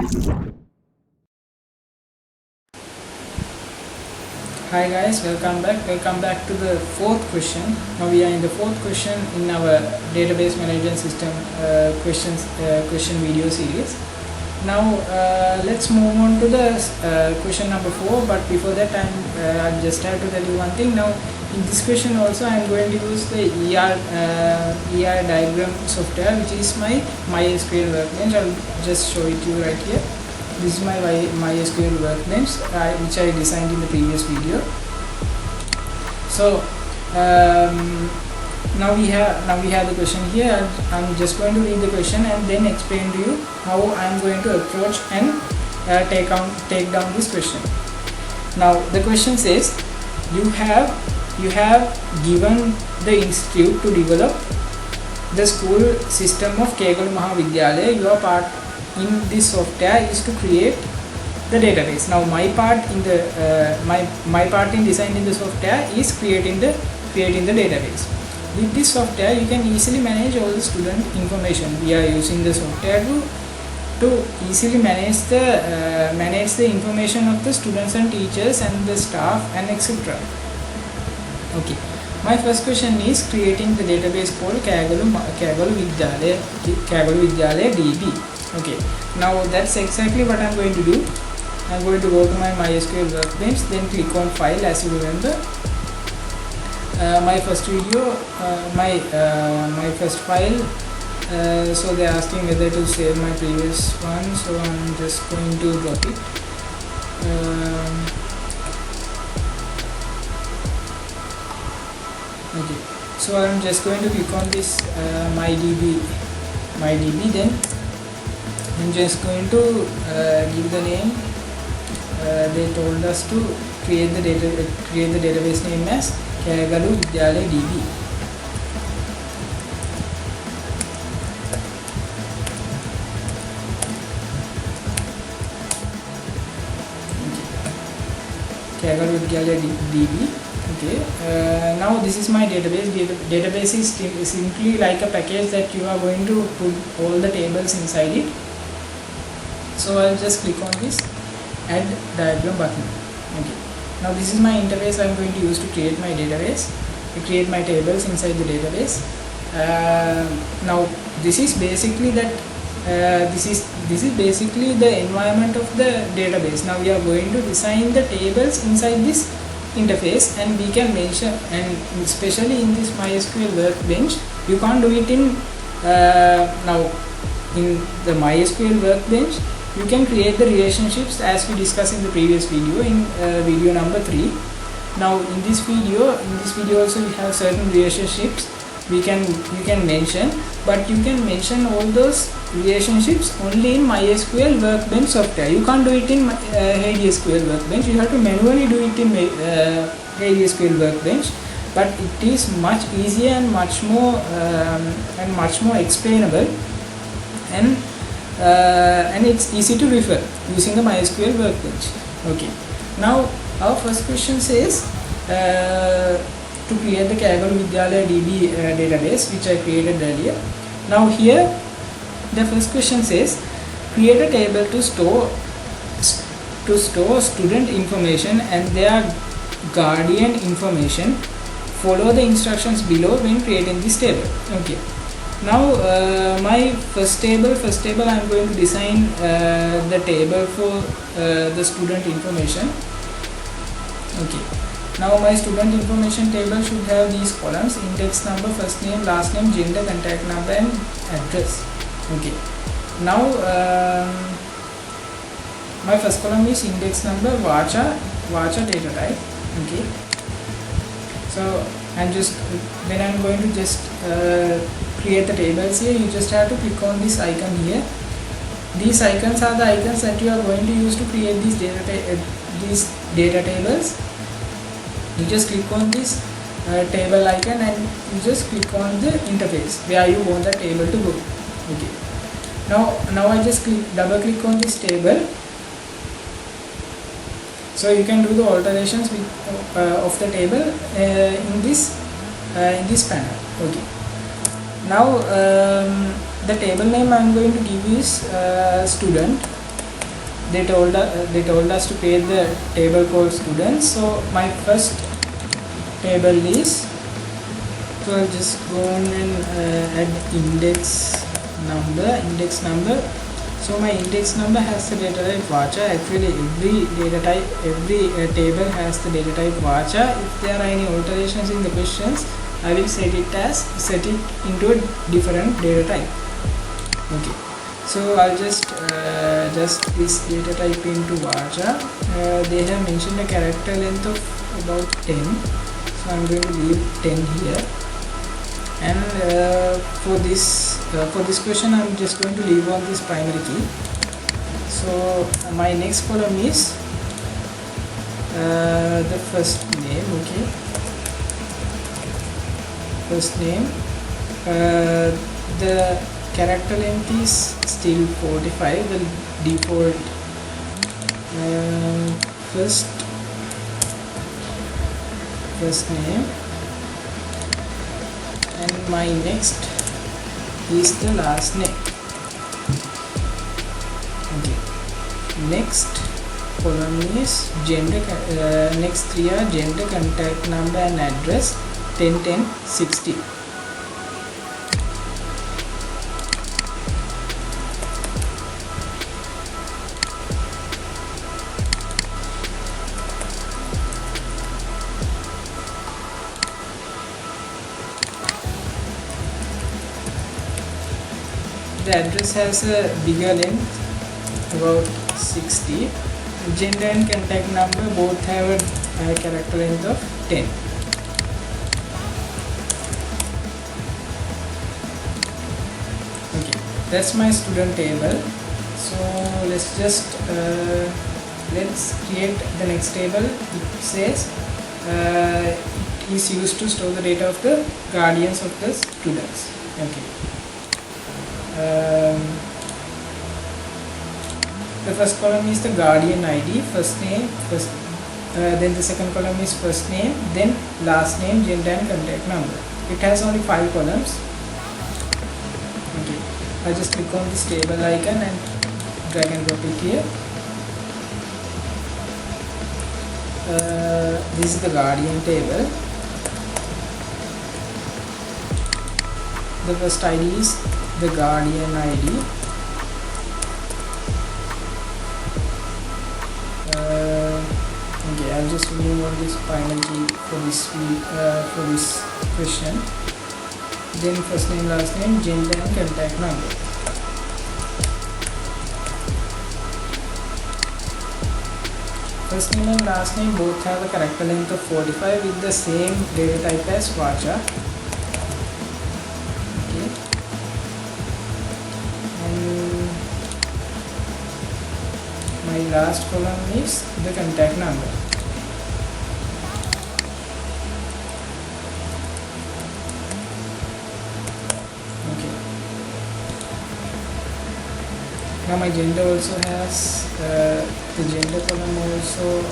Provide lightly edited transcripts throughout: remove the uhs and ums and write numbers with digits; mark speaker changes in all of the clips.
Speaker 1: Hi guys, welcome back. Welcome back to the fourth question. Now we are in the fourth question in our database management system question video series. Now let's move on to the question number 4. But before that, I just have to tell you one thing. Now in this question also, I am going to use the ER diagram software, which is my MySQL workbench. I'll just show it to you right here. This is my MySQL workbench which I designed in the previous video. So now we have the question here. I'm just going to read the question and then explain to you how I'm going to approach and take down this question. Now the question says you have given the institute to develop the school system of Kegalu Mahavidyalaya. Your part in this software is to create the database. Now my part in the my part in designing the software is creating the database. With this software you can easily manage all the student information. We are using the software to easily manage the information of the students and teachers and the staff and etc. Okay. My first question is creating the database called Kegalu Vidyalaya DB. Okay, now that's exactly what I'm going to do. I'm going to go to my MySQL workbench, then click on file. As you remember, my first video, my first file. So they're asking whether to save my previous one, so I'm just going to drop it. Okay, so I'm just going to click on this MyDB. Then I'm just going to give the name. They told us to create the database name as Kegalu Vidyalaya DB. Kegalu Vidyalaya DB. Okay. Now this is my database. Database is simply like a package that you are going to put all the tables inside it. So I'll just click on this add diagram button. Okay. Now this is my interface I'm going to use to create my database, to create my tables inside the database. Now this is basically this is basically the environment of the database. Now we are going to design the tables inside this interface, and we can mention, and especially in this MySQL workbench, you can't do it in now in the MySQL workbench. You can create the relationships as we discussed in the previous video, in video number 3. Now in this video also we have certain relationships you can mention, but you can mention all those relationships only in MySQL workbench software. You can't do it in HadySQL workbench. You have to manually do it in HadySQL workbench, but it is much easier and much more explainable, and it's easy to refer using the MySQL workbench. Okay. Now our first question says to create the Kegalu Vidyalaya DB database, which I created earlier. Now here the first question says create a table to store student information and their guardian information. Follow the instructions below when creating this table. Okay. Now my first table I'm going to design the table for the student information. Okay. Now my student information table should have these columns: index number, first name, last name, gender, contact number and address. Okay. Now my first column is index number, Vacha data type. Okay. So when I'm going to just create the tables here, you just have to click on this icon here. These icons are the icons that you are going to use to create these data tables. You just click on this table icon and you just click on the interface where you want the table to go. Okay. Now I just double click on this table, so you can do the alterations of the table in this panel. Okay. Now the table name I am going to give is student. they told us to create the table called students. So my first table is, so I'll just go on and add index number. So my index number has the data type varchar. Actually every table has the data type varchar. If there are any alterations in the questions, I will set it into a different data type. Okay, so I'll just this data type into varchar. They have mentioned a character length of about 10, so I'm going to leave 10 here. And for this question, I'm just going to leave on this primary key. So my next column is the first name. Okay, first name. The character length is still 45, the default. First name, and my next is the last name. Okay, next column is gender. Next three are gender, contact number and address, 10, 10, 60. The address has a bigger length, about 60. Gender and contact number both have a character length of 10. Okay, that's my student table. So let's create the next table. It says it is used to store the data of the guardians of the students. Okay. The first column is the guardian ID, first name, then the second column is first name, then last name, gender and contact number. It has only 5 columns. Okay, I just click on this table icon and drag and drop it here. This is the guardian table. The first ID is the guardian ID. Okay, I'll just remove on this final key for this question. Then first name, last name, gender and contact number. First name and last name both have a character length of 45 with the same data type as varchar. Okay. And my last column is the contact number. Okay. Now my gender also has the gender column also.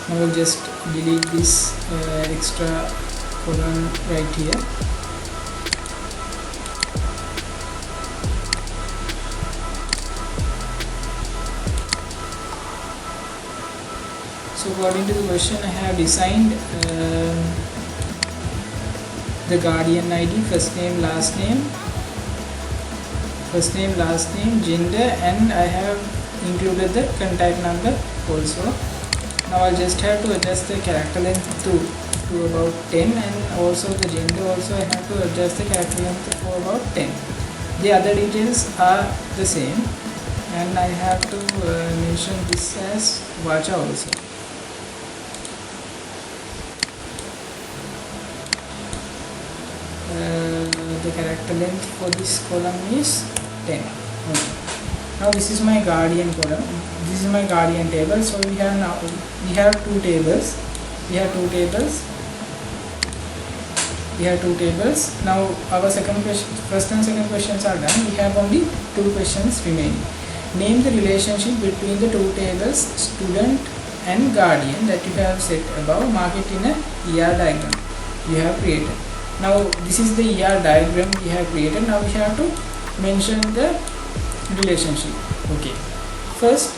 Speaker 1: Now we'll just delete this extra column right here. So according to the question, I have designed the guardian ID, first name, last name, gender, and I have included the contact number also. Now I'll just have to adjust the character length to about 10, and also the gender also I have to adjust the character length for about 10. The other details are the same, and I have to mention this as varchar also. The character length for this column is 10. Okay. Now this is my guardian column. This is my guardian table. So we have two tables. Now our first and second questions are done. We have only 2 questions remaining. Name the relationship between the two tables, student and guardian that you have set above, mark it in a ER diagram you have created. Now this is the ER diagram we have created. Now we have to mention the relationship. Okay, first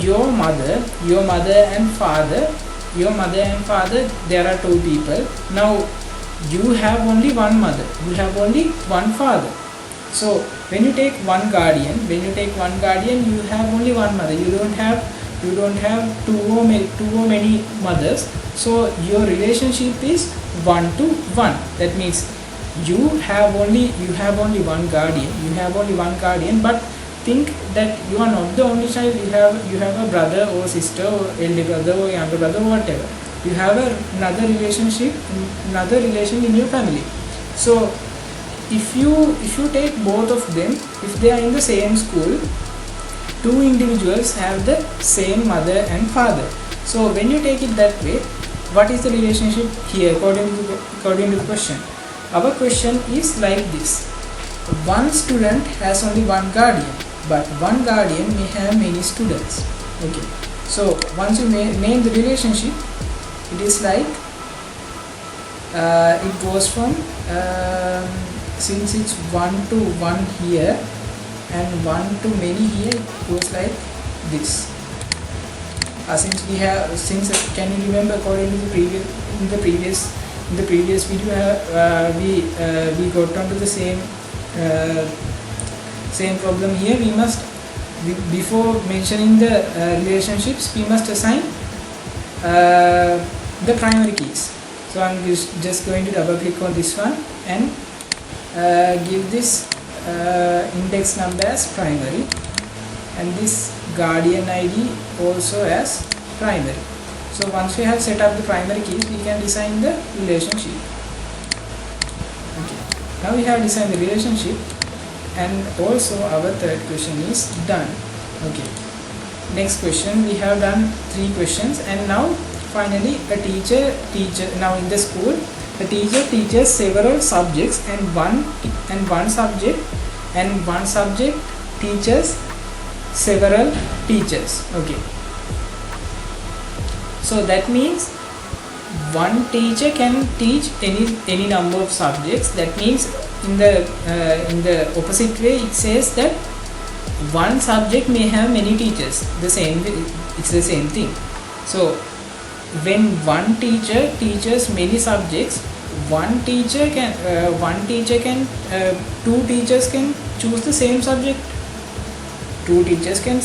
Speaker 1: your mother and father, there are two people. Now you have only one mother, you have only one father. So when you take one guardian, you have only one mother. You don't have two or many mothers. So your relationship is 1 to 1. That means you have only one guardian, but think that you are not the only child. You have a brother or sister or elder brother or younger brother or whatever. You have another relation in your family. So if you take both of them, if they are in the same school, two individuals have the same mother and father. So when you take it that way, what is the relationship here according to the question? Our question is like this: one student has only one guardian, but one guardian may have many students. Okay, so once you name the relationship, it is like it goes from since it's 1 to 1 here and 1 to many here, it goes like this. Since can you remember, according to the previous video, we got onto the same problem here. Before mentioning the relationships, we must assign the primary keys. So I'm just going to double click on this one and give this index number as primary, and this guardian ID also as primary. So once we have set up the primary keys, we can design the relationship. Okay, now we have designed the relationship, and also our third question is done. Okay, next question, we have done 3 questions, and now finally a teacher now in the school, the teacher teaches several subjects, and one subject teaches several teachers. Okay, so that means one teacher can teach any number of subjects. That means in the opposite way, it says that one subject may have many teachers. It's the same thing. So when one teacher teaches many subjects, two teachers can choose the same subject. Two teachers can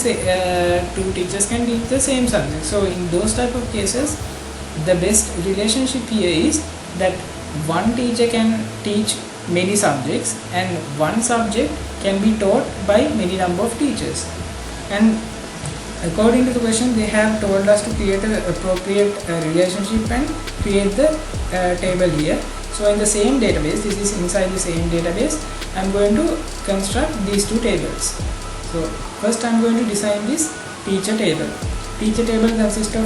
Speaker 1: teach the same subject. So in those type of cases, the best relationship here is that one teacher can teach many subjects, and one subject can be taught by many number of teachers. And according to the question, they have told us to create an appropriate relationship and create the table here. So in the same database, this is inside the same database, I am going to construct these two tables. So first I am going to design this teacher table. Teacher table consists of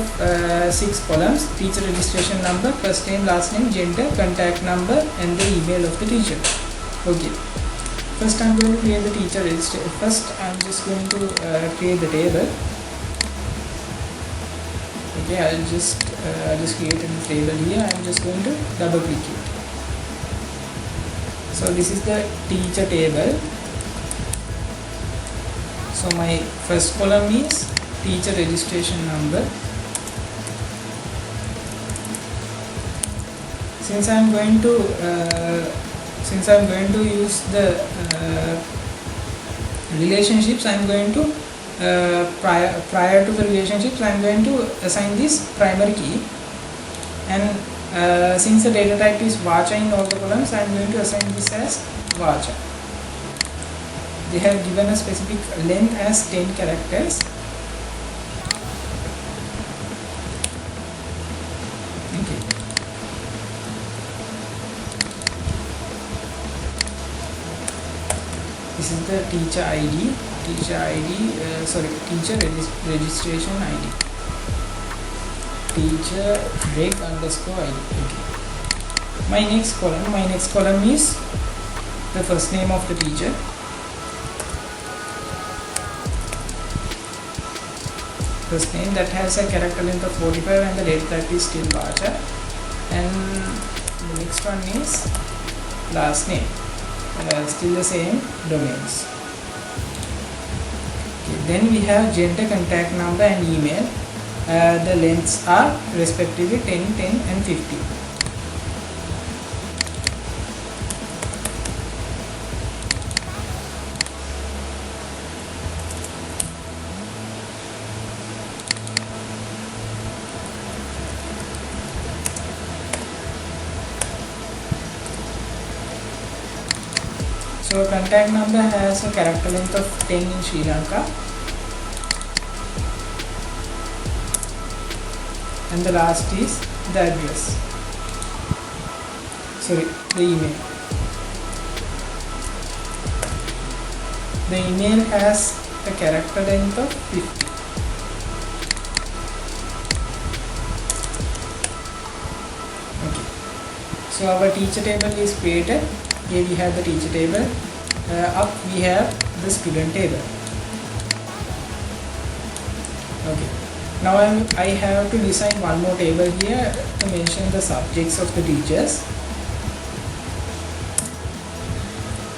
Speaker 1: 6 columns: teacher registration number, first name, last name, gender, contact number, and the email of the teacher. Okay, first I am going to create the teacher registration. First I am just going to create the table. Okay, I just created the table here. I am just going to double click it. So this is the teacher table. So my first column is teacher registration number. Since I am going to use the relationships, I am going to prior to the relationships, I am going to assign this primary key, and since the data type is varchar in all the columns, I am going to assign this as varchar. They have given a specific length as 10 characters. Okay. This is the teacher ID, teacher registration ID, teacher reg_id. Okay. My next column is the first name of the teacher. first name that has a character length of 45 and the date type is still varchar, and the next one is last name, still the same domains. Okay, then we have gender, contact number and email. The lengths are respectively 10, 10 and 50. So contact number has a character length of 10 in Sri Lanka, and the last is the address, sorry, the email. The email has a character length of 50. Okay, so our teacher table is created. Here we have the teacher table, up we have the student table. Okay, now I have to design one more table here to mention the subjects of the teachers.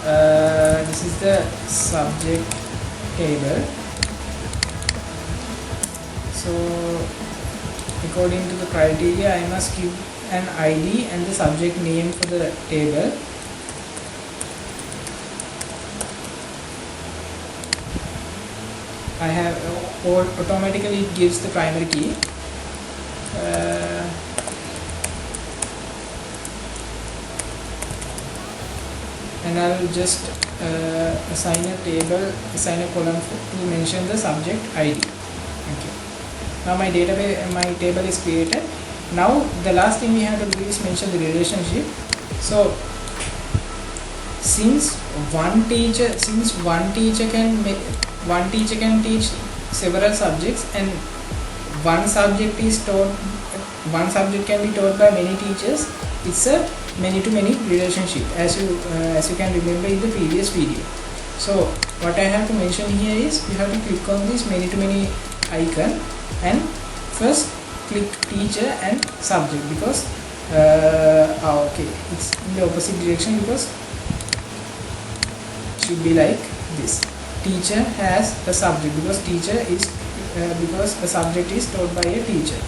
Speaker 1: This is the subject table. So according to the criteria, I must give an ID and the subject name for the table. I have automatically it gives the primary key. And I will just assign a column to mention the subject ID. Okay. Now my table is created. Now the last thing we have to do is mention the relationship. So since one teacher can teach several subjects, and one subject can be taught by many teachers, it's a many-to-many relationship, as you can remember in the previous video. So what I have to mention here is you have to click on this many-to-many icon and first click teacher and subject, because okay, it's in the opposite direction, because it should be like this. Teacher has the subject because because the subject is taught by a teacher.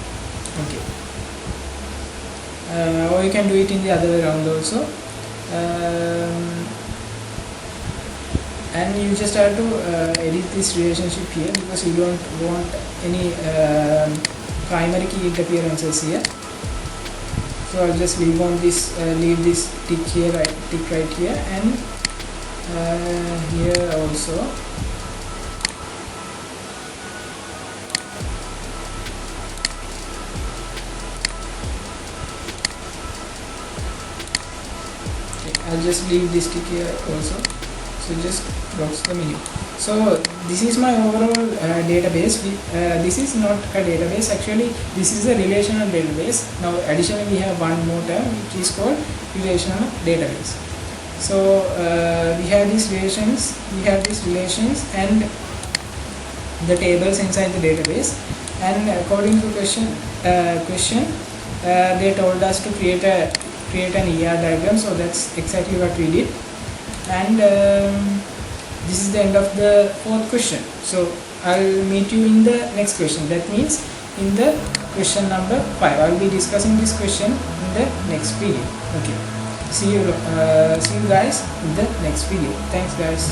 Speaker 1: Okay. Or you can do it in the other way around also. And you just have to edit this relationship here, because you don't want any primary key interferences here. So I'll just leave this tick here, right here, and here also. I'll just leave this tick here also. So just close the menu. So this is my overall database. This is not a database, actually this is a relational database. Now additionally we have one more term which is called relational database. So we have these relations and the tables inside the database, and according to the question they told us to create an ER diagram, so that's exactly what we did. And this is the end of the fourth question. So I'll meet you in the next question, that means in the question number 5. I'll be discussing this question in the next video. Okay, see you guys in the next video. Thanks guys.